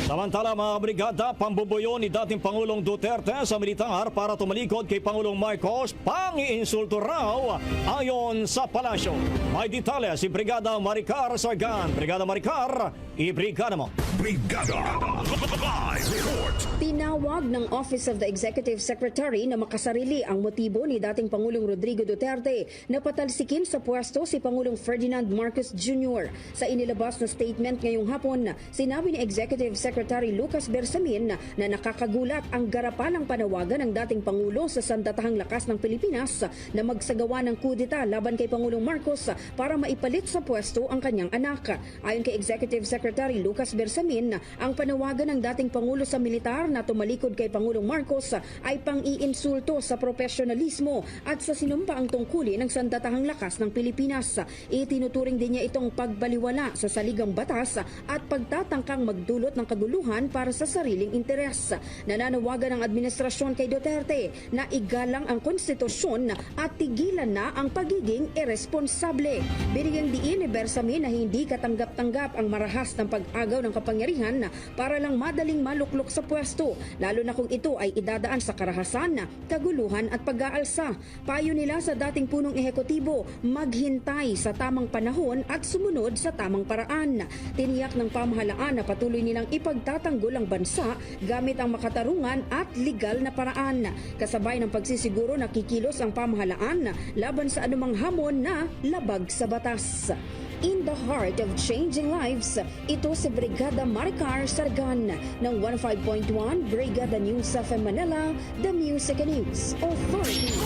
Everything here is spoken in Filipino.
Samantala mga brigada, pambubuyo ni dating Pangulong Duterte sa militar para tumalikod kay Pangulong Marcos, pang-iinsulto raw ayon sa palasyo. May detalye si Brigada Maricar Sargan. Brigada Maricar, i-brigada mo. Brigada Live Report. Tinawag ng Office of the Executive Secretary na makasarili ang motibo ni dating Pangulong Rodrigo Duterte na patalsikin sa pwesto si Pangulong Ferdinand Marcos Jr. Sa inilabas na statement ngayong hapon, sinabi ni Executive Secretary Lucas Bersamin na nakakagulat ang garapalang panawagan ng dating Pangulo sa sandatahang lakas ng Pilipinas na magsagawa ng kudeta laban kay Pangulong Marcos para maipalit sa pwesto ang kanyang anak. Ayon kay Executive Secretary Lucas Bersamin, ang panawagan ng dating Pangulo sa militar na tumalikod kay Pangulong Marcos ay pang-iinsulto sa profesionalismo at sa sinumpaang tungkulin ng sandatahang lakas ng Pilipinas. Itinuturing din niya itong pagbaliwala sa saligang batas at pagtatangkang magdulot ng kaguluhan para sa sariling interes. Nananawagan ang administrasyon kay Duterte na igalang ang konstitusyon at tigilan na ang pagiging irresponsable. Binigyang diin ni Bersamin na hindi katanggap-tanggap ang marahas ng pag-agaw ng kapangyarihan para lang madaling maluklok sa pwesto, lalo na kung ito ay idadaan sa karahasan, kaguluhan at pag-aalsa. Payo nila sa dating punong ehekutibo, maghintay sa tamang panahon at sumunod sa tamang paraan. Tiniyak ng pamahalaan na patuloy nilang ipagtatanggol ang bansa gamit ang makatarungan at legal na paraan. Kasabay ng pagsisiguro na kikilos ang pamahalaan laban sa anumang hamon na labag sa batas. In the heart of changing lives, ito si Brigada Maricar Sargan ng 15.1 Brigada News of Manila, The Music and News Authority.